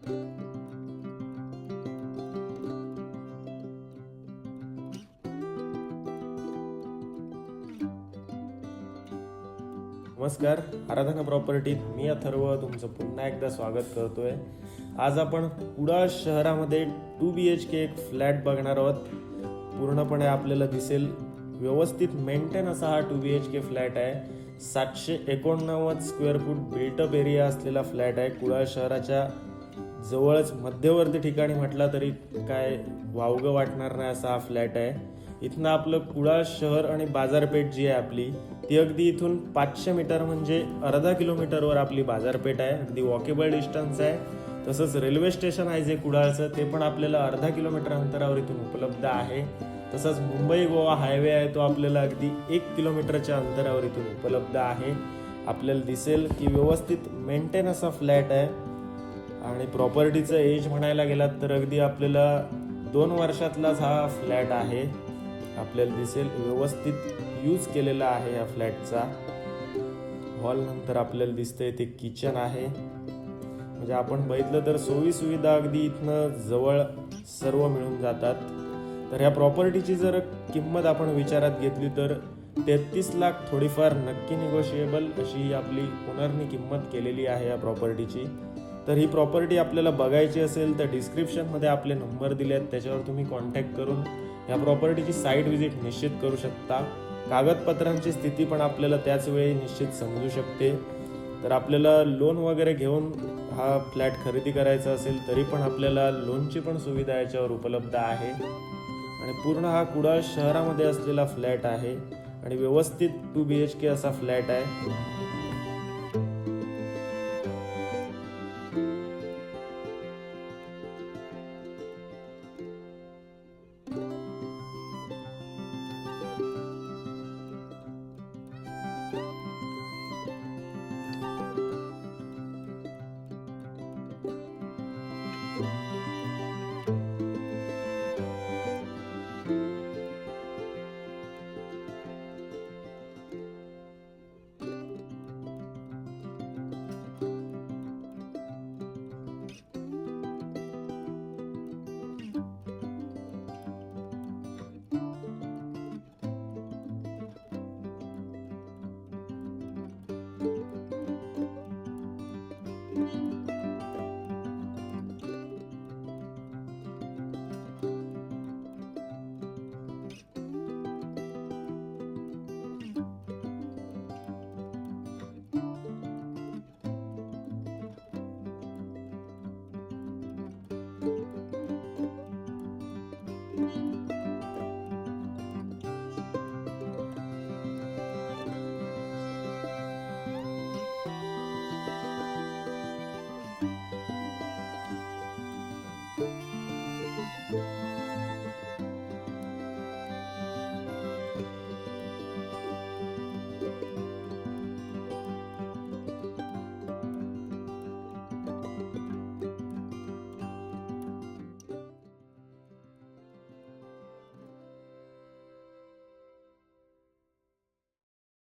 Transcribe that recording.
नमस्कार, आराधना प्रॉपर्टीत मी अथर्व तुमचं पुन्हा एकदा स्वागत करतोय. आज आपण कुडाळ शहरामध्ये 2BHK एक फ्लॅट बघणार आहोत. पूर्णपणे आपल्याला दिसेल व्यवस्थित मेंटेन असा हा 2BHK फ्लॅट आहे. 789 स्क्वेअर फूट बिल्टअप एरिया असलेला फ्लॅट आहे. कुडाळ शहराच्या जवळच मध्यवर्ती ठिकाणी म्हटला तरी काय वावगं वाटणार नाही असा हा फ्लॅट आहे. इथनं आपलं कुडाळ शहर आणि बाजारपेठ जी आहे आपली ती अगदी इथून 500 मीटर म्हणजे अर्धा किलोमीटरवर आपली बाजारपेठ आहे. अगदी वॉकेबल डिस्टन्स आहे. तसंच रेल्वे स्टेशन आहे जे कुडाळचं ते पण आपल्याला अर्धा किलोमीटर अंतरावर इथून उपलब्ध आहे. तसंच मुंबई गोवा हायवे आहे तो आपल्याला अगदी 1 किलोमीटरच्या अंतरावर इथून उपलब्ध आहे. आपल्याला दिसेल की व्यवस्थित मेंटेन असा फ्लॅट आहे आणि प्रॉपर्टीचं एज म्हणायला गेलात तर अगदी आपल्याला 2 वर्षातलाच हा फ्लॅट आहे. आपल्याला दिसेल व्यवस्थित यूज केलेला आहे या फ्लॅटचा. हॉल नंतर आपल्याला दिसतंय ते किचन आहे. म्हणजे आपण बघितलं तर सोयी सुविधा अगदी इथनं जवळ सर्व मिळून जातात. तर ह्या प्रॉपर्टीची जर किंमत आपण विचारात घेतली तर 33 लाख थोडीफार नक्की निगोशिएबल अशी आपली ओनरनी किंमत केलेली आहे या प्रॉपर्टीची. तर ही प्रॉपर्टी आपल्याला बघायची असेल तर डिस्क्रिप्शनमध्ये आपले नंबर दिले आहेत, त्याच्यावर तुम्ही कॉन्टॅक्ट करून या प्रॉपर्टीची साईट व्हिजिट निश्चित करू शकता. कागदपत्रांची स्थिती पण आपल्याला त्याच वेळी निश्चित समजू शकते. तर आपल्याला लोन वगैरे घेऊन हा फ्लॅट खरेदी करायचा असेल तरी पण आपल्याला लोनची पण सुविधा याच्यावर उपलब्ध आहे. आणि पूर्ण हा कुडाळ शहरामध्ये असलेला फ्लॅट आहे आणि व्यवस्थित 2BHK असा फ्लॅट आहे.